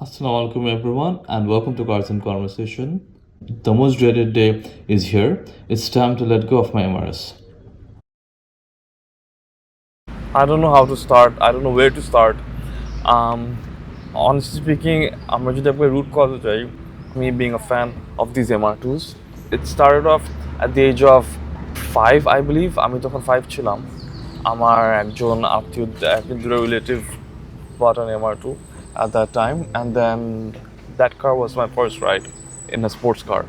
Assalamu alaikum everyone and welcome to Cars and Conversation. The most dreaded day is here. It's time to let go of my MRS. I don't know how to start. I don't know where to start. Honestly speaking, I'm going to root cause me being a fan of these MR2s. It started off at the age of 5, I believe. আমি তখন 5 ছিলাম। আমার একজন আত্মীয় একজন relative bought an MR2 at that time, and then that car was my first ride in a sports car.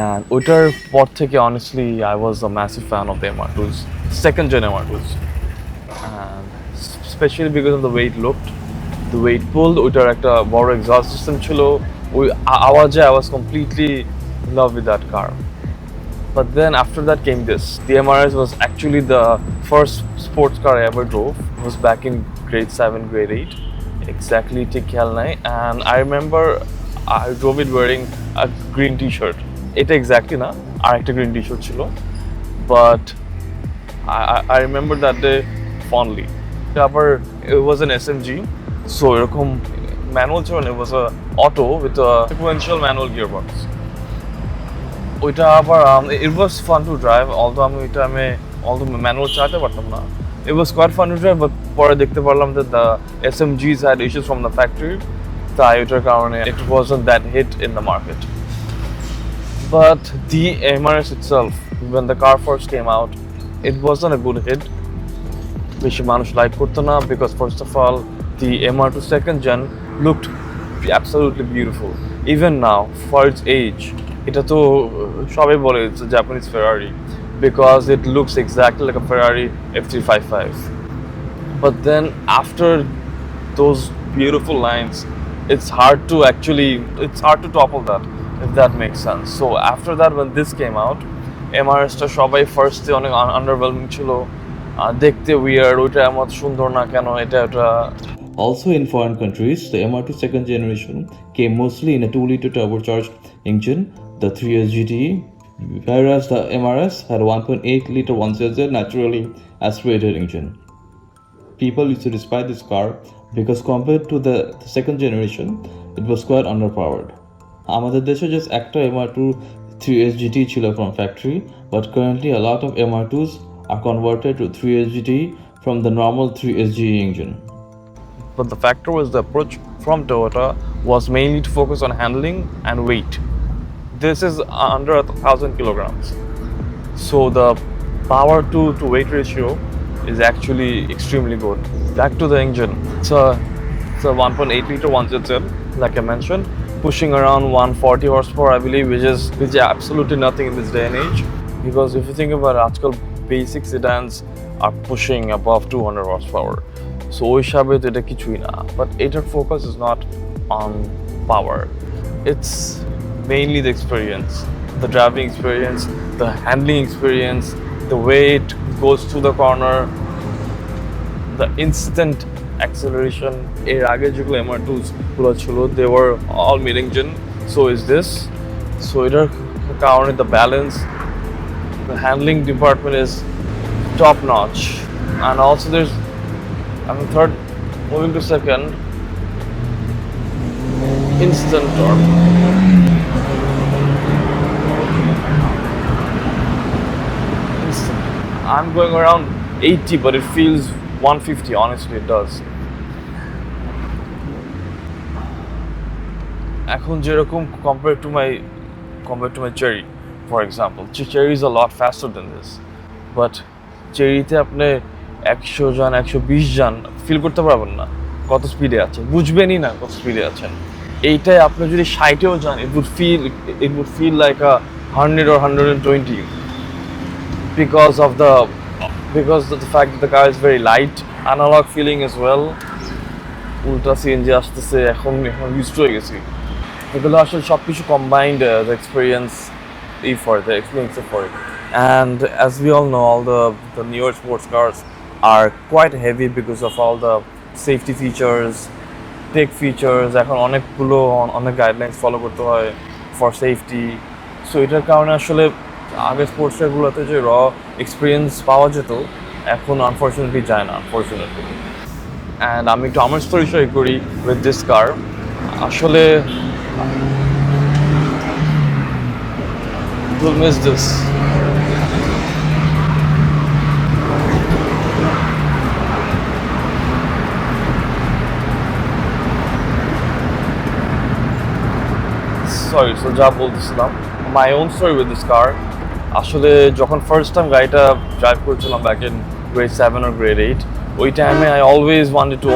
And ওইটার পর থেকে honestly I was a massive fan of the MR2s, second gen MR2s, and especially because of the way it looked, the way it pulled. ওইটার একটা বড় exhaust system ছিল, ওই আওয়াজে I was completely in love with that car. But then after that came this. The MRS was actually the first sports car I ever drove. It was back in grade 7, grade 8. Exactly ঠিক খেয়াল নাই, and I remember I drove it wearing a green t-shirt. এটা exactly না, আরেকটা green t-shirt ছিল, but I remember that day fondly. তারপর it was an SMG, so এরকম manual ছিল না, it was a auto with a sequential manual gearbox. ওইটা আবার it was fun to drive, although although manual চালাতে পারতাম না. It was quite fun to drive, but পরে দেখতে পারলাম that the SMGs had issues from the factory, তাই ওইটার কারণে it wasn't that hit in the market. But the MRS itself, when the car first came out, it wasn't a good hit. বেশি মানুষ like করতো না, because first of all the MR2 second gen looked absolutely beautiful. Even now for its age, এটা তো সবাই বলে it's a Japanese Ferrari because it looks exactly like a Ferrari F355. But then after those beautiful lines, it's hard to topple that, if that makes sense. So after that, when this came out, MRS টা সবাই ফার্স্টে অনেক underwhelming ছিল, দেখতে weird, ওইটা এমন সুন্দর না কেন, এটা Also in foreign countries, the MR2 second generation came mostly in a 2-liter turbocharged engine, the 3S GTE, whereas the MRS had a 1.8-liter 1ZZ naturally aspirated engine. People used to despise this car because compared to the second generation, it was quite underpowered. আমাদের দেশে just একটা MR2 3S GTE ছিল from factory, but currently a lot of MR2s are converted to 3S GTE from the normal 3S GE engine. But the factor was the approach from Toyota was mainly to focus on handling and weight. This is under 1,000 kilograms. So the power to weight ratio is actually extremely good. Back to the engine. It's a 1.8-liter 1ZZ, like I mentioned, pushing around 140 horsepower, I believe, which is absolutely nothing in this day and age. Because if you think about it, আজকাল basic sedans are pushing above 200 horsepower. So ওই হিসাবে তো এটা কিছুই না. But এটার focus is not on power. It's mainly the experience, the driving experience, the handling experience, the way it goes through the corner, the instant acceleration. এর আগে যেগুলো MR2s গুলো ছিল, they were all mid-engine. So is this. So এটার কারণে the balance, the handling department is top notch. And also there's, third, moving to second, instant torque. I'm going around 80, but it feels 150, honestly it does. এখন যেরকম compared to my Cherry, for example, Cherry is a lot faster than this, but Cherryতে আপনি 100 জন 120 জন feel করতে পারবেন না কত স্পিডে আছে, বুঝবেনই না কত স্পিডে আছেন। এইটাই আপনি যদি 60-এও যান, it would feel like a 100 or 120 because of the fact that the car is very light, analog feeling as well. উল্টা সিএনজি আসতেছে, এখন used হয়ে গেছি। এগুলো আসলে সবকিছু combined, the experience for it. And as we all know, all the newer sports cars are quite heavy because of all the safety features, tech features. এখন অনেকগুলো অনেক গাইডলাইন্স ফলো করতে হয় for safety. So এটার কারণে আসলে আগে sports কারগুলোতে যে র এক্সপিরিয়েন্স পাওয়া যেত, এখন আনফর্চুনেটলি যায় না, আনফর্চুনেটলি। and আমি একটু আমার স্টোরি শেয়ার করি with this car. আসলে you'll miss this. Sorry, so যা বলতেছিলাম, my own story with this car. আসলে যখন ফার্স্ট টাইম গাড়িটা ড্রাইভ করছিলাম back in grade 7 or grade 8, ওই টাইমে I always wanted to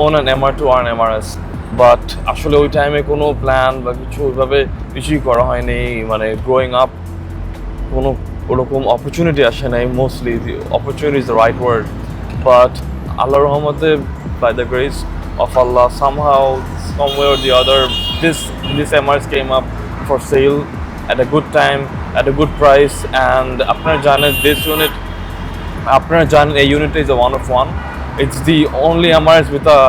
own an MR-2 or an MRS, but আসলে ওই টাইমে কোনো প্ল্যান বা কিছু ওইভাবে কিছুই করা হয়নি, মানে গ্রোয়িং আপ কোনো ওরকম অপরচুনিটি আসে নাই, mostly opportunity is the right word, but আল্লাহর রহমতে by the grace of Allah, somehow, somewhere or the other, this MRs came up for sale at a good time, at a good price, and আপনারা জানেন a unit is a one of one. It's the only MRs with a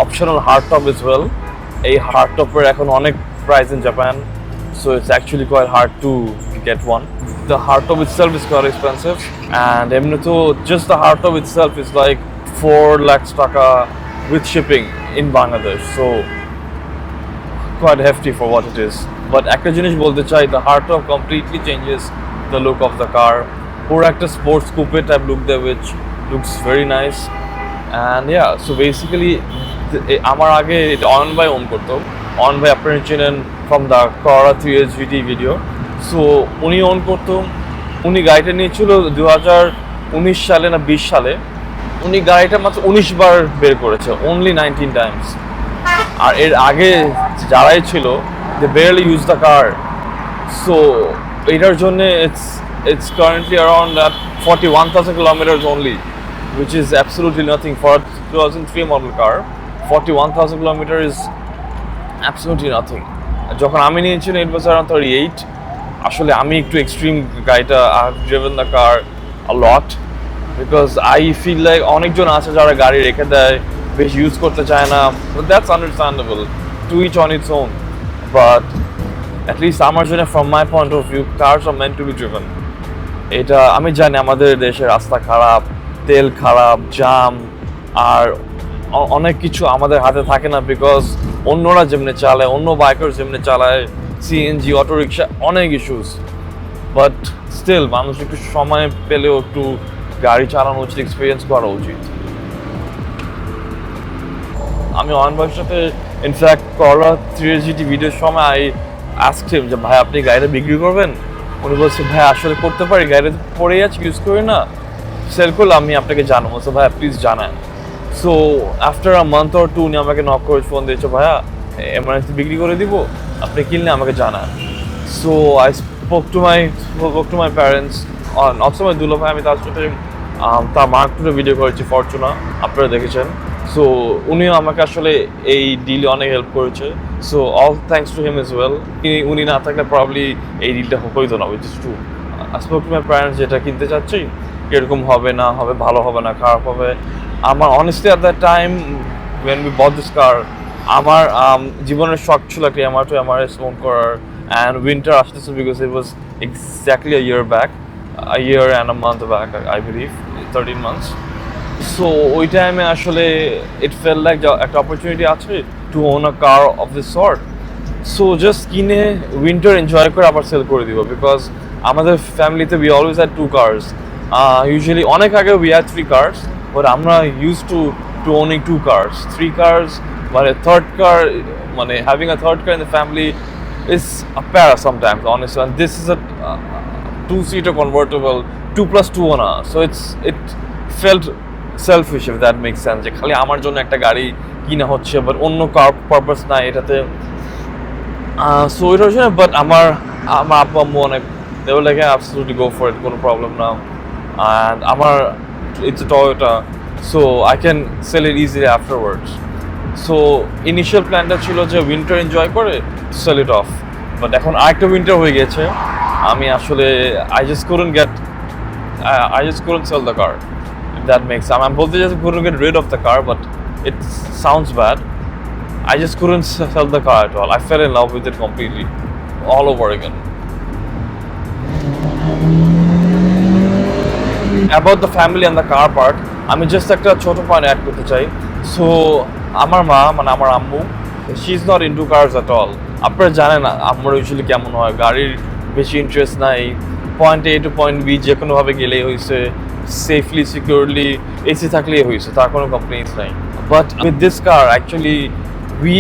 optional hardtop as well. A hardtop এখন অনেক price in Japan, so it's actually quite hard to get one. The hardtop itself is quite expensive, and এমনিতেও just the hardtop itself is like 4 lakhs taka with shipping in Bangladesh, so quite hefty for what it is. But একটা জিনিস বলতে চাই, the hardtop completely changes the look of the car. পুরো একটা sports coupe type look there, which looks very nice. And yeah, so basically আমার আগে অনন ভাই on করতো, অনন ভাই আপনারা চিনেন from the carr 3HVT video. So উনি ওন করতো, উনি গাড়িটা নিয়েছিল 2019 সালে না 20 সালে। উনি গাড়িটা মাত্র 19 বার বের করেছে, only 19 times. আর এর আগে যারাই ছিল, they barely use the car. So এটার জন্য it's currently around 41,000 kilometers only, which is absolutely nothing for a 2003 model car. 41,000 kilometers is absolutely nothing. যখন আমি নিয়েছিলাম it was around 38. আসলে আমি একটু এক্সট্রিম গাড়িটা, I have driven the car a lot, because I feel like অনেকজন আছে যারা গাড়ি রেখে দেয়, বেশ ইউজ করতে চায় না, but that's understandable, to each on its own. But at least আমার জন্য, from my point of view, cars are meant to be driven. এটা আমি জানি আমাদের দেশের রাস্তা খারাপ, তেল খারাপ, জ্যাম, আর অনেক কিছু আমাদের হাতে থাকে না, বিকজ অন্যরা যেমনি চালায়, অন্য বাইকার যেমনি চালায়, সিএনজি, অটো রিক্সা, অনেক ইস্যুস। বাট স্টিল মানুষ একটু সময় পেলেও একটু গাড়ি চালানো উচিত, এক্সপিরিয়েন্স করা উচিত। আমি অয়ন ভাইয়ের সাথে ইনফ্যাক্ট করলা 3HVT ভিডিওর সময় আই আস্কড হিম যে ভাই আপনি গাড়িটা বিক্রি করবেন? উনি বলছে ভাই আসলে করতে পারি, গাড়িটা পড়েই আছে, ইউজ করি না, সেল করলে আমি আপনাকে জানাবো। সো ভাইয়া প্লিজ জানান। So after a month or two উনি আমাকে নক করে ফোন দিয়েছে, ভাইয়া এমার্জেন্সি বিক্রি করে দিব, আপনি কিনলে আমাকে জানান। So I spoke to my parents, also my দুলা ভাই, আমি তার সাথে তার মার্কেটের ভিডিও করেছি, ফরচুনা, আপনারা দেখেছেন। সো উনিও আমাকে আসলে এই ডিলে অনেক হেল্প করেছে, so all thanks to him as well. উনি না থাকলে প্রবলি এই ডিলটা হইতো না, which is true. I spoke to my parents, যেটা কিনতে চাচ্ছি এরকম হবে না, ভালো হবে না, খারাপ হবে। আমার honestly at that time when we bought this car, আমার জীবনের শখ ছিল একটা MR-2 MRS ওন করার, অ্যান্ড উইন্টার আসতেছে, because it was exactly a year and a month back, I believe, 13 months. So ওই টাইমে আসলে ইট ফেল লাইক একটা অপরচুনিটি আছে to own a car of this sort. So just কিনে winter enjoy করে আবার sell করে দিব, বিকজ আমাদের ফ্যামিলিতে we always had 2 cars. Usually অনেক আগে উই হ্যাড 3 cars, বাট আমরা use to owning 2 cars. 3 cars মানে থার্ড কার, মানে having a third car in the family is a para sometimes, honestly, and this is a 2-seater convertible, 2+2 ona, so it felt selfish, if that makes sense, যে খালি আমার জন্য একটা গাড়ি কিনা হচ্ছে, বাট অন্য কার পারপাস নাই এটাতে। সো এটা হচ্ছে না, বাট আমার আব্বু আম্মু অনেক, they were like, yeah, absolutely go for it, কোনো প্রবলেম না, and আমার it's a Toyota, so I can sell it easily afterwards. So initial প্ল্যানটা ছিল যে উইন্টার এনজয় করে সেল ইট অফ, বাট এখন আরেকটা উইন্টার হয়ে গেছে, আমি আসলে I just couldn't sell the car, if that makes sense. I'm both just couldn't get rid of the car, but it sounds bad. I just couldn't sell the car at all. I fell in love with it completely, all over again. About the family and the car part, আমি just একটা ছোট point add করতে চাই। So আমার মা মানে আমার আম্মু she is not into cars at all. আপনারা জানেন আম্মুর ইউজুয়ালি কেমন হয়, গাড়ির বেশি ইন্টারেস্ট নাই, পয়েন্ট এ টু পয়েন্ট বি যে কোনোভাবে গেলেই হয়েছে, সেফলি সিকিউরলি এসি থাকলেই হয়েছে, তার কোনো কমপ্লেইন্স নাই। But with this car actually we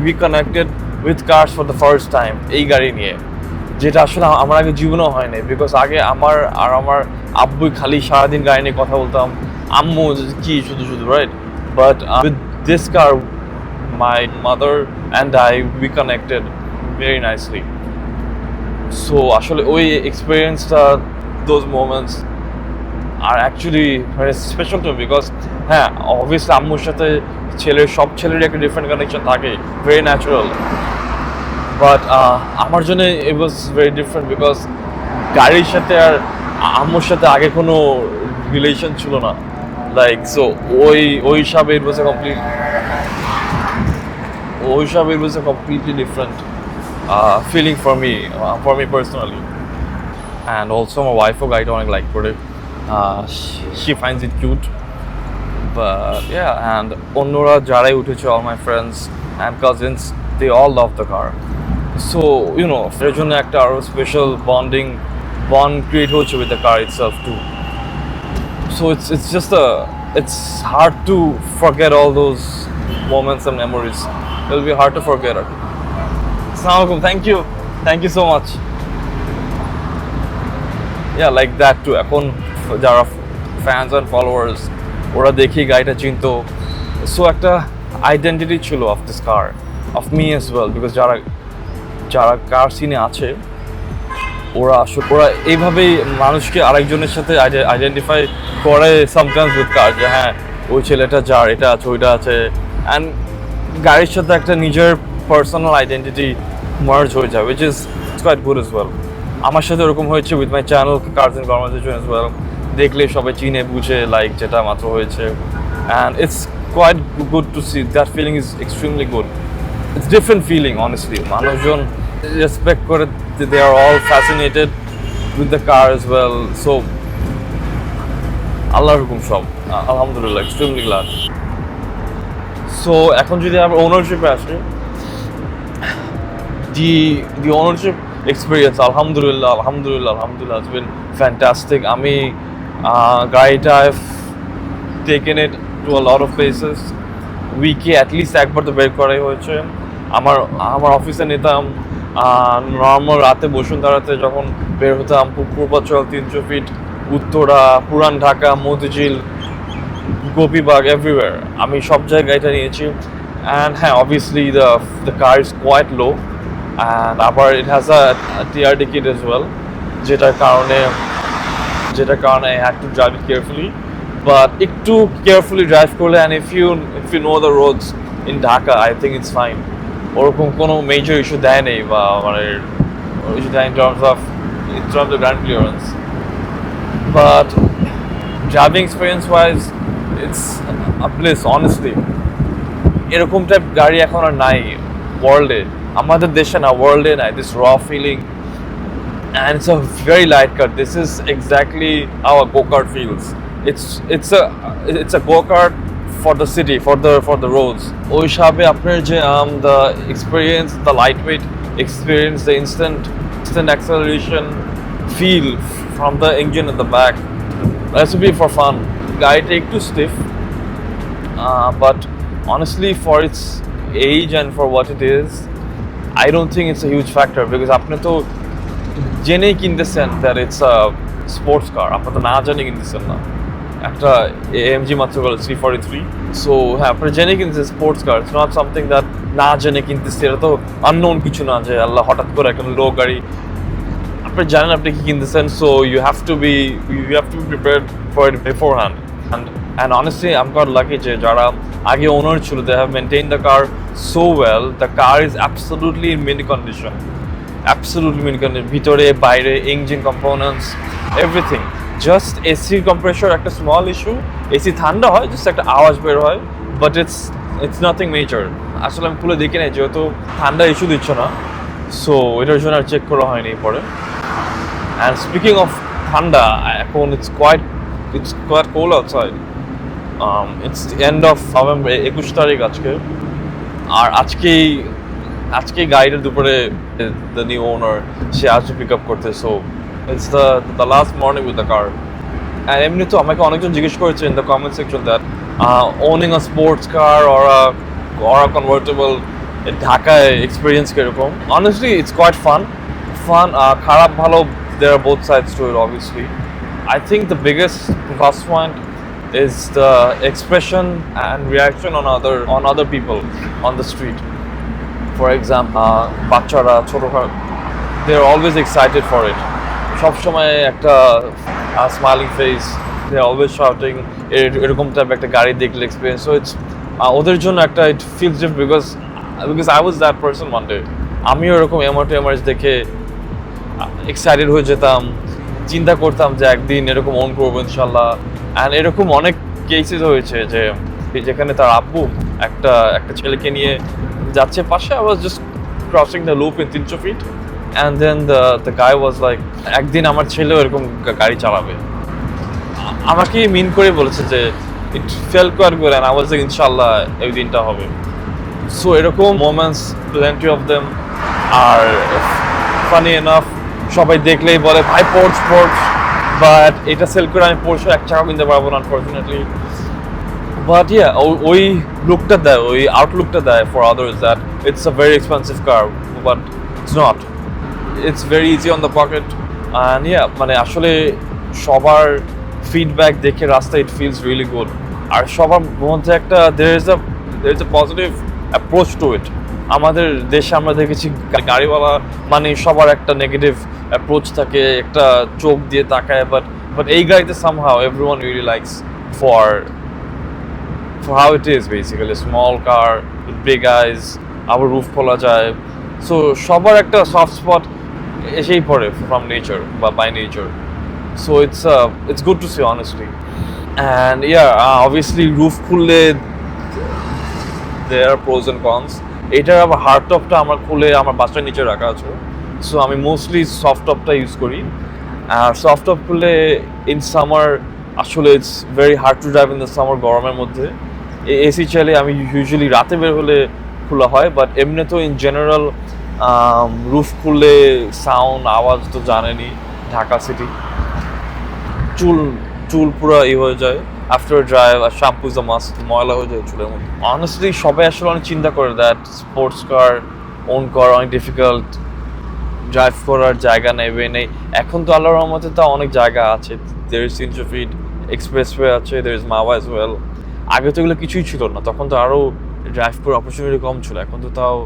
we connected with cars for the first time এই গাড়ি নিয়ে, যেটা আসলে আমার আগে জীবনেও হয় নাই। বিকজ আগে আমার আর আমার আব্বুই খালি সারাদিন গাড়ি নিয়ে কথা বলতাম, আম্মু কি শুধু শুধু, right? But with this car my mother and I we connected very nicely. So আসলে ওই এক্সপিরিয়েন্সটা, those moments are actually very special to me because হ্যাঁ obviously আম্মুর সাথে সব ছেলেরই একটা ডিফারেন্ট কানেকশন থাকে, very natural. But আমার জন্য it was very different because গাড়ির সাথে আর আম্মুর সাথে আগে কোনো রিলেশন ছিল না, লাইক সো ওই হিসাবে it was a completely different feeling for me personally. And also my wife ও গাড়িটা অনেক লাইক করে, she finds it cute. But yeah, and অন্যরা যারাই উঠেছে, all my friends and cousins, they all love the car. So you know এর জন্য একটা আরো স্পেশাল bond create হচ্ছে with the car itself too. So it's hard to forget all those moments and memories. It'll be hard to forget it. Assalamu alaikum. Thank you so much. Yeah, like that too. এখন যারা fans and followers ওরা দেখি গাড়িটা চিনতো, so একটা identity ছিল of this car, of me as well, because যারা কার সিনে আছে ওরা এইভাবেই মানুষকে আরেকজনের সাথে আইডেন্টিফাই করে সামটাইমস উইথ কার, যে হ্যাঁ ওই ছেলেটা যার এটা আছে ওইটা আছে, অ্যান্ড গাড়ির সাথে একটা নিজের পার্সোনাল আইডেন্টিটি মার্জ হয়ে যায়, which is quite good as well. আমার সাথে এরকম হয়েছে with my channel Cars and Conversation as well. দেখলে সবাই চিনে বুঝে, লাইক যেটা মাত্র হয়েছে, and it's quite good to see. That feeling is extremely good. It's different feeling honestly. মানুষজন respect করে, they are all fascinated with the car as well. So আল্লাহর হুকুম সব, আলহামদুলিল্লাহ, extremely glad. So এখন যদি আমরা ওনারশিপে আসি, the ownership experience alhamdulillah has been fantastic. আমি গাড়িটা I've taken it to a lot of places. উইকে অ্যাটলিস্ট একবার তো বের করাই হয়েছে। আমার অফিসে নিতাম, নর্মাল রাতে বসুন্ধরাতে যখন বের হতাম, পূর্বাচল, 300 ফিট, উত্তরা, পুরান ঢাকা, মতিঝিল, গোপীবাগ, এভরিওয়্যার আমি সব জায়গায় গাড়িটা নিয়েছি। অ্যান্ড হ্যাঁ, obviously the car is quite low, and আবার it has a TRD kit as well, যেটার কারণে I had to drive it carefully. But একটু carefully drive করলে, and if you know the roads in Dhaka, I think it's fine. ওরকম কোনো major issue দেয় নেই, বা মানে ইস্যু দেয় in terms of the ground clearance. But driving experience wise, it's a bliss honestly. এরকম type গাড়ি এখন আর নাই ওয়ার্ল্ডে, আমাদের দেশে না, ওয়ার্ল্ডে নাই, this raw feeling. And it's a very light car. This is exactly how a go-kart feels. It's a go-kart for the city, for the roads. ওই হিসাবে আপনার যে the experience, the lightweight experience, the instant acceleration feel from the engine at the back, that's to be for fun. গাড়িটা একটু stiff, but honestly for its age and for what it is, I don't think it's a huge factor, because আপনি তো জেনেই কিনতেছেন that it's a sports car. আপনি তো না জেনে কিনতেছেন না, একটা AMG মাত্র 343, সো হ্যাঁ আপনার জেনে কিনতেছেন sports car. It's not something that না জেনে কিনতেছে, এটা তো আননোন কিছু না যে আল্লাহ হঠাৎ করে একটা লো গাড়ি, আপনি জানেন আপনি কি কিনতেছেন, so you have to be prepared for it beforehand. And honestly I'm quite lucky যে যারা আগে ওনার ছিল, they have maintained the car so well. The car is absolutely in mint condition, ভিতরে বাইরে, engine components, everything. Just AC compressor একটা small issue, AC ঠান্ডা হয়, just একটা আওয়াজ বের হয়, বাট ইটস নাথিং মেজর। আসলে আমি খুলে দেখি নাই, যেহেতু ঠান্ডা ইস্যু দিচ্ছ না, সো এটার জন্য আর চেক করা হয়নি পরে। অ্যান্ড স্পিকিং অফ ঠান্ডা, এখন it's quite cold outside. It's the end of November, 21 তারিখ আজকে, আর আজকেই গাড়িটা দুপুরে the new owner সে আসছে পিক আপ করতে, so it's the last morning with the car. And এমনি তো আমাকে অনেকজন জিজ্ঞেস করেছে in the comment section that owning a sports car or a convertible in Dhaka experience কিরকম. Honestly, it's quite fun. খারাপ ভালো, there are both sides to it obviously. I think the biggest plus point is the expression and reaction on other people on the street. For example, বাচ্চারা ছোটখাটো, they're always excited for it. সব সময় একটা smiling face, they're always shouting এরকম type একটা গাড়ি দেখলে experience. So it's ওদের জন্য একটা it feels different because I was that person one day. আমিও এরকম MR-2 MRs দেখে এক্সাইটেড হয়ে যেতাম, চিন্তা করতাম যে একদিন এরকম ওন করবো ইনশাল্লাহ। অ্যান্ড এরকম অনেক কেসেস হয়েছে যে যেখানে তার আব্বু একটা ছেলেকে নিয়ে যাচ্ছে পাশে, I was just crossing the loop in 300 feet and then the guy was like একদিন আমার ছেলেও এরকম গাড়ি চালাবে। আমাকে মিন করে বলেছে যে it felt quite good and I was like ইনশাল্লাহ এই দিনটা হবে। সো এরকম moments plenty of them are funny enough. সবাই দেখলেই বলে ভাই স্পোর্টস, বাট এটা সেল করে আমি পোর্টস এক টাকা কিনতে পারবো না আনফরচুনেটলি। বাট ইয়া ওই লুকটা দেয়, ওই আউটলুকটা দেয় for others that it's a very expensive car, but it's not, it's very easy on the pocket. And yeah মানে আসলে সবার ফিডব্যাক দেখে রাস্তা ইট ফিলস রিয়েলি গুড। আর সবার মধ্যে একটা there is a positive approach to it. আমাদের দেশে আমরা দেখেছি গাড়িওয়ালা মানে সবার একটা নেগেটিভ অ্যাপ্রোচ থাকে, একটা চোখ দিয়ে তাকায়, বাট এই গাড়িতে somehow everyone really likes for how it is basically a small car with big eyes, আবার রুফ খোলা যায়, সো সবার একটা সফট স্পট এসেই পড়ে from nature বা by nature. So it's good to see honestly. And yeah, obviously roof খুললে there are pros and cons. এটার আবার হার্ড টপটা আমার খুলে আমার বাসার নিচে রাখা আছে, সো আমি মোস্টলি সফট টপটা ইউজ করি। আর সফট টপ খুললে ইন সামার আসলে it's very hard to drive in the summer, গরমের মধ্যে এসি চাইলে আমি ইউজুয়ালি রাতে বের হলে খোলা হয়, বাট এমনি তো ইন জেনারেল রুফ খুললে সাউন্ড আওয়াজ তো জানেনি, ঢাকা সিটি চুল পুরো হয়ে যায় আফটার ড্রাইভ, আর শ্যাম্পু ইজ আ মাস্ট, ময়লা হয়ে যায় চুলের মধ্যে। অনেস্টলি সবাই আসলে অনেক চিন্তা করে দ্যাট স্পোর্টস কার ওন করা অনেক ডিফিকাল্ট, ড্রাইভ করার জায়গা নেই। এখন তো আল্লাহর রহমতে তা অনেক জায়গা আছে, দের ইজ 300 ফিট এক্সপ্রেসওয়ে আছে, there is Mawa as well. আগে তো এগুলো কিছুই ছিল না, তখন তো আরও ড্রাইভ করার অপরচুনিটি কম ছিল, এখন তো তাও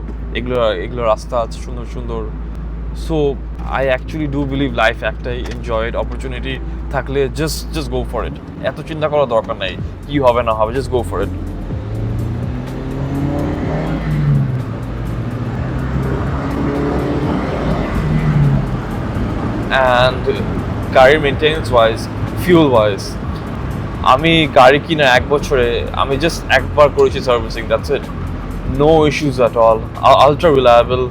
এগুলো রাস্তা আছে সুন্দর সুন্দর। So I actually do believe life একটাই, এনজয় ইট, অপরচুনিটি থাকলে জাস্ট গো ফর ইট, এত চিন্তা করার দরকার নেই কি হবে না হবে, just go for it. And গাড়ির মেনটেন্যান্স ওয়াইজ, ফিউল ওয়াইজ, আমি গাড়ি কিনা 1 বছরে আমি জাস্ট একবার করেছি servicing, that's it, no issues at all, ultra reliable,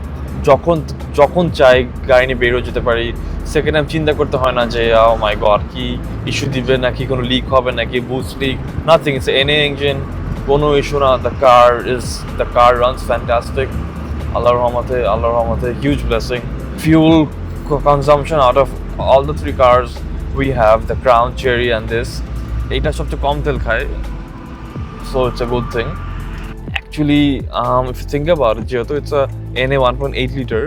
যখন চাই গাড়ি নিয়ে বেরো যেতে পারি। সেকেন্ড টাইম চিন্তা করতে হয় না যে ও মাই গড কি ইস্যু দিবে নাকি, কোনো লিক হবে নাকি, boost leak, nothing, it's any engine, কোনো ইস্যু না। দ্য কার রানস ফ্যান্টাস্টিক, আল্লাহর রহমতে huge blessing. Fuel consumption out of all the 3 cars we have, the Crown, Cherry and this, এটা সবচেয়ে কম তেল খায়, so it's a good thing actually. If you think about it, যেহেতু it's a NA 1.8 liter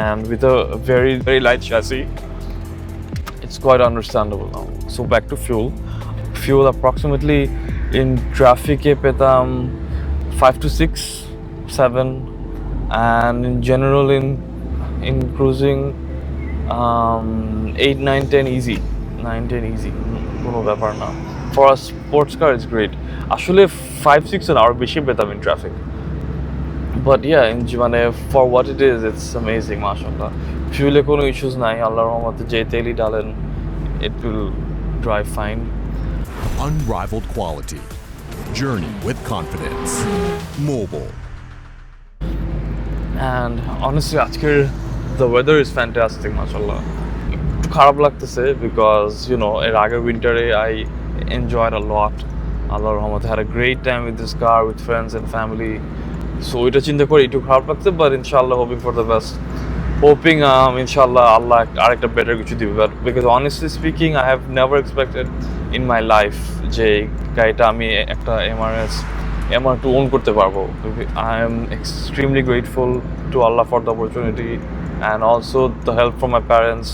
and with a very very light chassis, it's quite understandable now. So back to fuel approximately in traffic e petam 5 to 6, 7, and in general in cruising 8, 9, 10 easy, 9, 10 easy, কোনো ব্যাপার না। For a sports car it's great, আসলে 5, 6 an hour বেশি পেতাম in traffic, but yeah, মানে for what it is, it's amazing, mashallah. ফিউলে কোনো issues নাই, আল্লাহর রহমতে যে তেলই ডালেন it will drive fine. Unrivaled quality, journey with confidence, Mobil. And honestly আজকের the weather is fantastic, mashallah. একটু খারাপ লাগতেছে because you know এর আগের উইন্টারে I enjoyed a lot আল্লাহর রহমতে had a great time with this car with friends and family. So এটা চিন্তা করে একটু খারাপ লাগছে, but ইনশাআল্লাহ hoping for the best. Hoping ইনশাআল্লাহ আল্লাহ আরেকটা better কিছু দিবে, but because honestly speaking I have never expected in my life যে গাড়িটা আমি একটা MR-2 own করতে পারবো. I am extremely grateful to Allah for the opportunity and also the help from my parents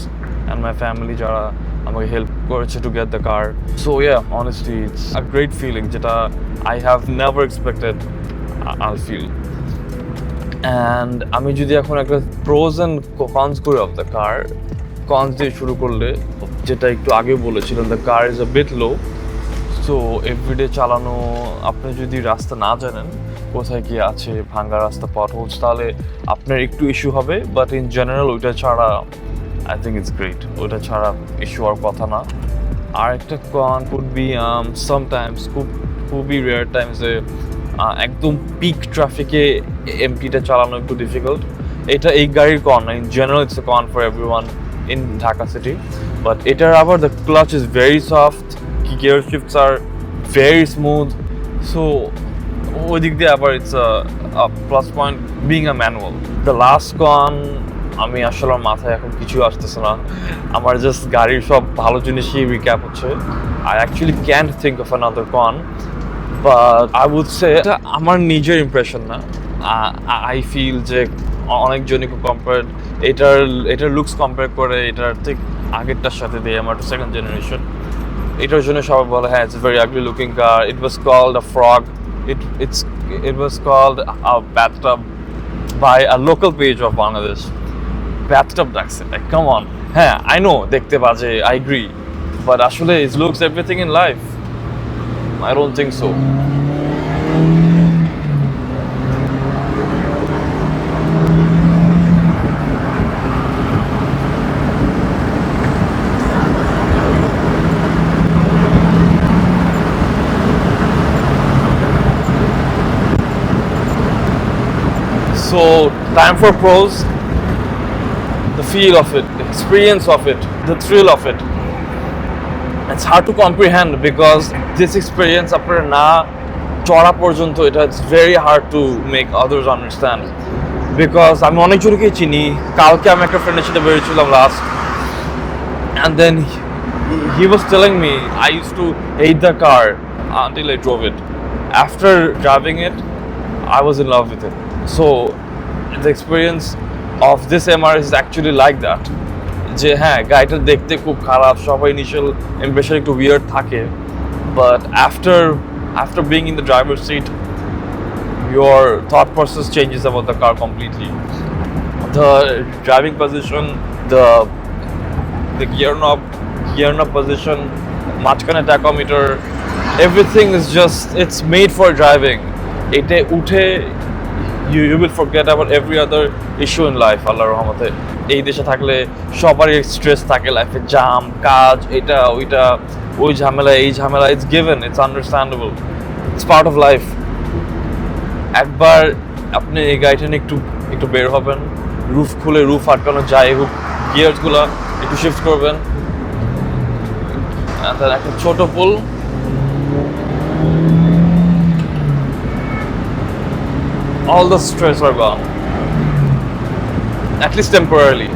and my family যারা আমাকে help করেছে to get the car. So yeah, honestly it's a great feeling যেটা I have never expected I'll feel. And আমি যদি এখন একটা pros and cons করি of the car, cons দিয়ে শুরু করলে যেটা একটু আগে বলেছিলাম, the car is a bit low. So everyday চালানো, আপনি যদি রাস্তা না জানেন কোথায় কি আছে, ভাঙ্গা রাস্তা, পটহোলস, তাহলে আপনার একটু ইস্যু হবে, বাট ইন জেনারেল ওইটা ছাড়া আই থিঙ্ক ইটস গ্রেট, ওইটা ছাড়া ইস্যু হওয়ার কথা না। আর একটা কন কুড বি সামটাইমস খুবই রেয়ার টাইমসে একদম পিক ট্রাফিকে এমটিটা চালানো একটু ডিফিকাল্ট। এটা এই গাড়ির কন না, in general it's a con for everyone in Dhaka city. But এটার আবার the clutch is very soft, gear shifts are very smooth, so ওই দিক দিয়ে আবার it's a plus point being a manual. The last con, আমি আসলে আমার মাথায় এখন কিছু আসতেছে না, আমার জাস্ট গাড়ির সব ভালো জিনিসই রিক্যাপ হচ্ছে। I actually can't think of another con, but I would say এটা আমার নিজের ইমপ্রেশন না, I feel যে অনেকজনই কম্পেয়ার এটার লুকস কম্পেয়ার করে এটার ঠিক আগেরটার সাথে দিয়ে আমার সেকেন্ড জেনারেশন, এটার জন্য সবাই বলে হ্যাঁ it's very ugly looking car, it was called a frog, it was called a bathtub by a local page of Bangladesh. Bathtub ডাকছে, like come on. হ্যাঁ I know দেখতে বাজে, I agree, but আসলে it looks everything in life. I don't think so. So, time for pros. The feel of it, the experience of it, the thrill of it. It's hard to comprehend because this experience আপনার না চড়া পর্যন্ত it's very hard to make others understand. Because আমি অনেকজনকে চিনি, কালকে আমি একটা ফ্রেন্ডের সাথে বেরিয়েছিলাম last, and then he was telling me I used to hate the car until I drove it. After driving it, I was in love with it. So the experience of this MR is actually like that. যে হ্যাঁ গাড়িটা দেখতে খুব খারাপ, সবাই initial impression একটু weird থাকে, but after being in the driver's seat your thought process changes about the car completely. The driving position, the gear knob position, মাঝখানে tachometer, everything is just, it's made for driving. এটা উঠে you will forget about every other issue in life. আল্লাহর রহমতে এই দেশে থাকলে সবারই stress থাকে লাইফে, জাম, কাজ, এটা ওইটা, ওই ঝামেলা এই ঝামেলা, it's given, it's understandable, it's part of life. একবার আপনি এই গাড়িটা নিয়ে একটু বের হবেন, রুফ খুলে রুফ আটকানো যাই হোক, গিয়ারসগুলো একটু শিফট করবেন, একটা ছোট পুল, all the stress are gone, at least temporarily.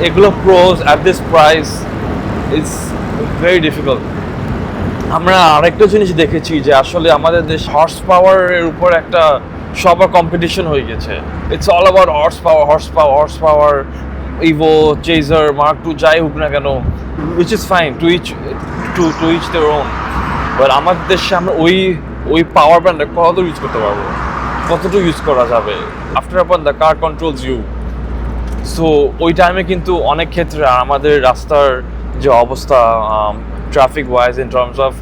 এগুলো pros at this price is very difficult. আমরা আরেকটা জিনিস দেখেছি যে আসলে আমাদের দেশ হর্স পাওয়ারের উপর একটা সবার কম্পিটিশন হয়ে গেছে। It's all about horse power, Evo, Chaser, MR-2 যাই হোক না কেন, which is fine to each their own, but আমাদের দেশে আমরা ওই পাওয়ার ব্যান্ডটা কতটুকু ইউজ করতে পারবো, কতটুকু ইউজ করা যাবে, after upon the car controls you. So ওই টাইমে কিন্তু অনেক ক্ষেত্রে আমাদের রাস্তার যে অবস্থা traffic wise in terms of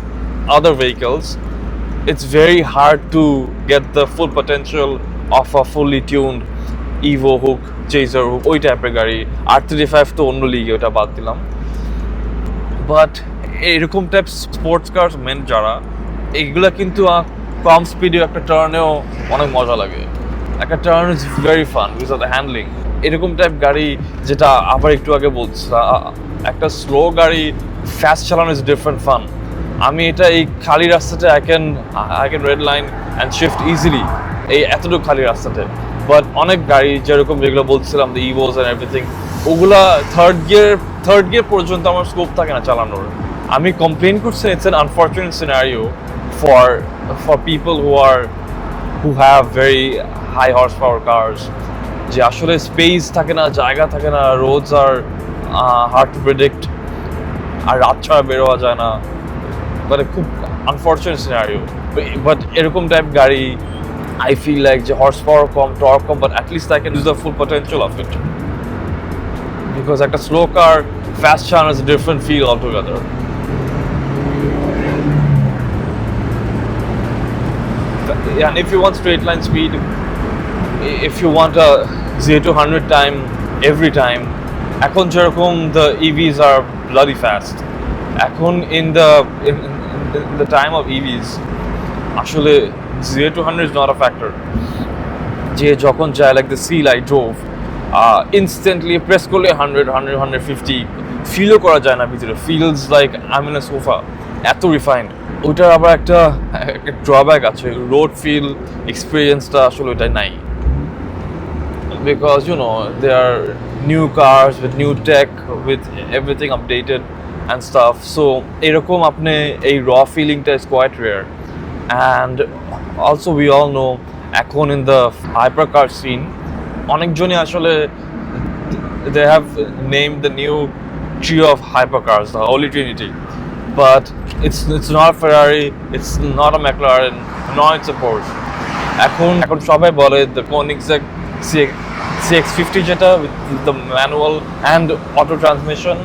other vehicles, it's very hard to get the full potential of a fully tuned Evo হোক, চেজার হোক, ওই টাইপের গাড়ি। R35 তো অন্য লিগে, ওটা বাদ দিলাম। বাট এরকম টাইপ স্পোর্টস কার মেন যারা, এইগুলা কিন্তু কম স্পিডে একটা টার্নেও অনেক মজা লাগে। একটা turn is very fun because of the handling. এরকম টাইপ গাড়ি যেটা আবার একটু আগে বলছিলাম, একটা স্লো গাড়ি ফাস্ট চালানো ইজ ডিফারেন্ট ফান। আমি এটা এই খালি রাস্তাতে I can red line and shift easily এই এতটুকু খালি রাস্তাতে। বাট অনেক গাড়ি যেরকম যেগুলো বলছিলাম দ্য ইভোস অ্যান্ড এভরিথিং, ওগুলা থার্ড গিয়ার পর্যন্ত আমার স্কোপ থাকে না চালানোর। আমি কমপ্লেন করছি it's an unfortunate scenario for people who have very high horse power cars, যে আসলে স্পেস থাকে না, জায়গা থাকে না, roads are hard to predict, আর রাত ছাড়া বেরোয়া যায় না। মানে খুব আনফর্চুনেট সিনারিও। বাট এরকম টাইপ গাড়ি I feel like the horsepower কম, torque কম, but at least I can use the full potential of it. Because like a slow car, fast channel is a different feel altogether. And if you want straight line speed, if you want a 0 to 100 time every time, এখন যেরকম the EVs are bloody fast. এখন in the time of EVs, আসলে 0 to 100 is not a factor. যে যখন যায় like the seal I drove, instantly press করলে 100, ফিলও করা যায় না ভিতরে, feels like I'm in a sofa, এত রিফাইন্ড। ওইটার আবার একটা ড্রব্যাক আছে, রোড ফিল এক্সপিরিয়েন্সটা আসলে ওইটাই নাই। Because you know there are new cars with new tech, with everything updated and stuff, so এরকম আপনি এই raw feelingটা is quite rare. And also we all know এখন in the hypercar scene অনেকজনই আসলে they have named the new trio of hypercars the Holy Trinity, but it's not a Ferrari, it's not a McLaren, nor it's a Porsche. এখন সবাই বলে the Koenigsegg CX-50 যেটা with the manual and auto transmission,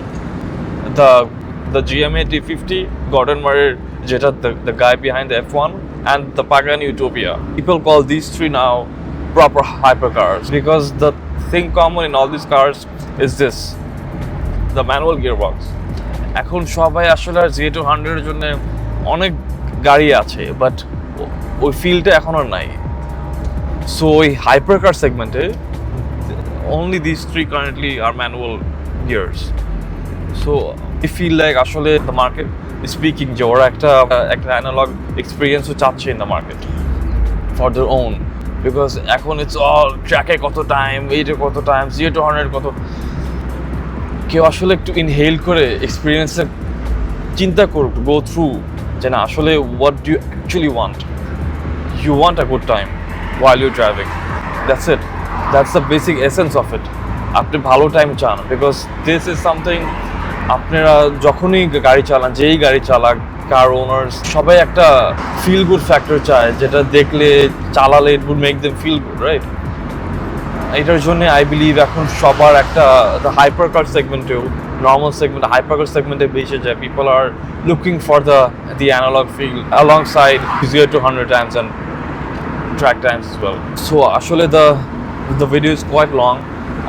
the GMA T50 Gordon Murray যেটা the guy behind the F1, and the Pagani Utopia. People call these three now proper hypercars because the thing common in all these cars is this, the manual gearbox. এখন সবাই আসলে 0 to 100 এর জন্য অনেক গাড়ি আছে, but ওই ফিলটা এখন আর নাই। সো ওই হাইপারকার সেগমেন্টে only these three currently are manual gears. So I feel like আসলে the market is speaking যে ওরা একটা analog experience ও চাচ্ছে in the market for their own, because এখন it's all ট্র্যাকে কত টাইম, এইটা কত টাইম, 0 to 100 কত। কেউ আসলে একটু ইনহেল করে এক্সপিরিয়েন্সে চিন্তা করুক, go through যে না আসলে what do you actually want. You want a good time while you're driving, that's it, that's the basic essence of it. আপনি ভালো টাইম চান, because this is something আপনারা যখনই গাড়ি চালান, যেই গাড়ি চালাক, কার ওনার্স সবাই একটা ফিল গুড ফ্যাক্টর চায়, যেটা দেখলে চালালে it would make them feel good, right? এটার জন্য আই বিলিভ এখন সবার একটা হাইপারকার সেগমেন্টেও, নর্মাল সেগমেন্ট, হাইপারকার সেগমেন্টে বেশি যায়। People are looking for the analog feel alongside 0 to 100 times and track times as well. So আসলে the video is quite long,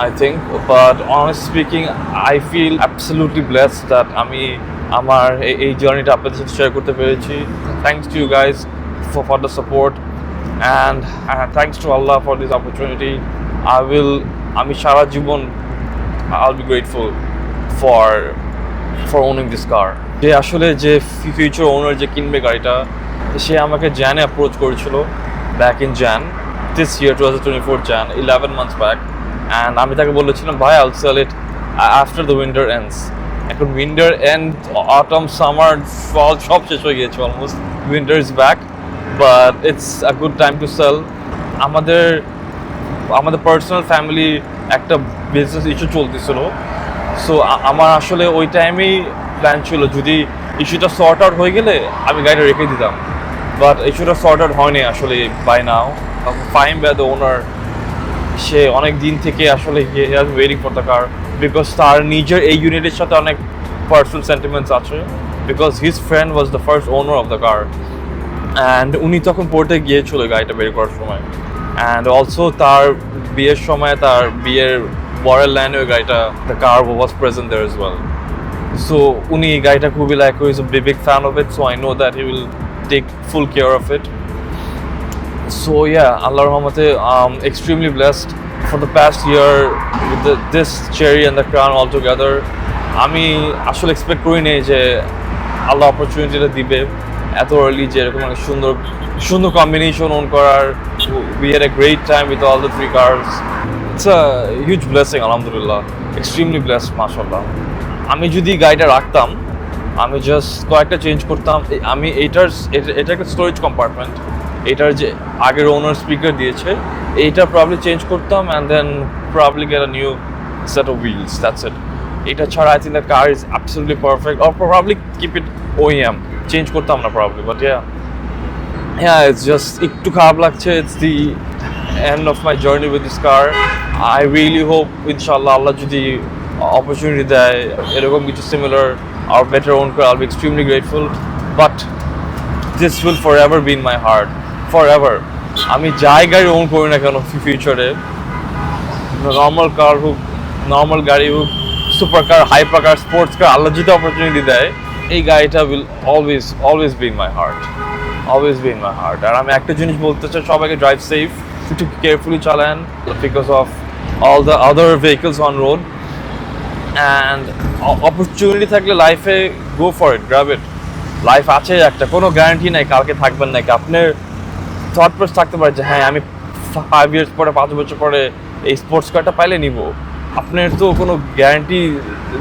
I think, but honestly speaking I feel absolutely blessed that আমি আমার এই জার্নিটা আপনাদের সাথে share করতে পেরেছি। Thanks to you guys for the support, and thanks to Allah for this opportunity. আমি সারা জীবন I'll be grateful for owning this car. যে আসলে যে ফিউচার ওনার যে কিনবে গাড়িটা, সে আমাকে জ্যানে অ্যাপ্রোচ করেছিল back in Jan this year 2024 Jan, 11 months back, and আমি তাকে বলেছিলাম ভাই I'll sell it after the winter ends. এখন winter end, autumn, summer, fall সব শেষ হয়ে গিয়েছে almost, winter is back, but it's a good time to sell. আমাদের পার্সোনাল ফ্যামিলি একটা বিজনেস ইস্যু চলতেছিল, সো আমার আসলে ওই টাইমেই প্ল্যান ছিল যদি ইস্যুটা সর্ট আউট হয়ে গেলে আমি গাড়িটা রেখে দিতাম, বাট ইস্যুটা সর্ট আউট হয়নি আসলে by now. Fine by the owner, সে অনেক দিন থেকে আসলে he has waiting for the car, because তার নিজের এই ইউনিটের সাথে অনেক পার্সোনাল সেন্টিমেন্টস আছে, because his friend was the first owner of the car, and উনি তখন পড়তে গিয়েছিল গাড়িটা বের করার সময়, অ্যান্ড অলসো তার বিয়ের সময়, তার বিয়ের বরের লাইনে ওই গাড়িটা, the car was present there as well. So উনি এই গাড়িটা খুবই like, is a big fan of it, so I know that he will take full care of it. So yeah, আল্লাহর রহমতে extremely blessed for the past year with this cherry and the crown all together, আমি আসলে expect করি নাই যে আল্লাহ অপরচুনিটিটা দিবে এত early, যে এরকম একটা সুন্দর সুন্দর কম্বিনেশন ওন করার। We had a great time with all the 3 cars. It's a huge blessing, alhamdulillah. Extremely blessed, mashallah. আমি যদি গাড়িটা রাখতাম, আমি জাস্ট কয়েকটা চেঞ্জ করতাম। আমি এটা একটা স্টোরেজ কম্পার্টমেন্ট, এটার যে আগের ওনার স্পিকার দিয়েছে এইটা প্রবলি চেঞ্জ করতাম and then probably get a new set of wheels, that's it. এটা ছাড়া I think the car is absolutely perfect, or probably keep it OEM, change করতাম না probably. But yeah, it's just একটু খারাপ লাগছে। It's the end of my journey with this car. I really hope inshallah Allah যদি opportunity দেয় এরকম কিছু similar or better own car, I'll be extremely grateful. But this will forever be in my heart, forever. আমি যাই গাড়ি on করি না কেন ফিউচারে, নর্মাল কার হোক, নর্মাল গাড়ি হোক, সুপার কার, হাইপার কার, স্পোর্টস কার, আল্লাহ যদি অপরচুনিটি দেয় এই গাড়িটা will always be in my heart, always be in my heart. আর আমি একটা জিনিস বলতে চাই, সবাইকে ড্রাইভ সেফ, একটু কেয়ারফুলি চালান because of all the other vehicles on road. And opportunity থাকলে লাইফে গো for it, grab it. Life আছে একটা, কোনো গ্যারান্টি নাই কালকে থাকবেন নাকি। আপনার থট প্রসেস থাকতে পারে যে হ্যাঁ আমি 5 ইয়ার্স পরে, 5 বছর পরে এই স্পোর্টস কারটা পাইলে নিব। আপনার তো কোনো গ্যারান্টি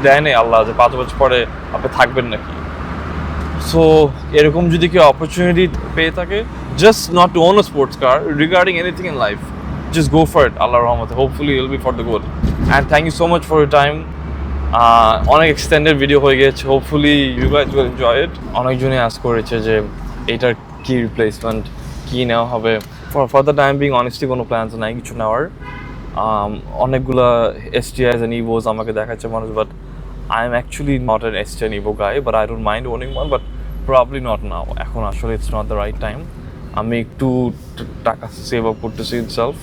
দেয় নাই আল্লাহ যে 5 বছর পরে আপনি থাকবেন নাকি। সো এরকম যদি কেউ অপরচুনিটি পেয়ে থাকে, just not to own a sports car, regarding anything in life, just go for it, আল্লাহর রহমতে। Hopefully it will be for the good. And thank you so much for your time. অনেক extended video হয়ে গেছে, hopefully you guys will enjoy it. অনেকজনই ask করেছে যে এটার কি রিপ্লেসমেন্ট, কি নেওয়া হবে। For the time being honestly কোনো প্ল্যান্স নাই কিছু নেওয়ার। অনেকগুলা STIs and Evos আমাকে দেখাচ্ছে মানুষ, but I am actually not an STI and Evo guy, but I don't mind owning one, but probably not now. এখন আসলে it's not the right time. আমি একটু টাকা সেভ আপ করতেছি itself,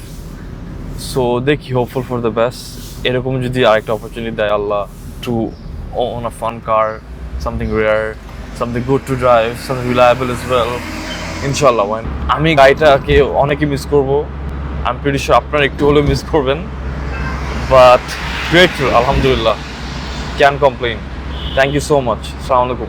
so দেখি, hopeful for the best. এরকম যদি আরেকটা অপরচুনিটি দেয় আল্লাহ to own a fun car, something rare, something good to drive, something reliable as well, ইনশাল্লাহ। আমি গাড়িটাকে অনেকে মিস করবো, I'm pretty sure আপনারা একটু হলেও মিস করবেন, but grateful, alhamdulillah, can't complain. Thank you so much. Assalamu alaikum.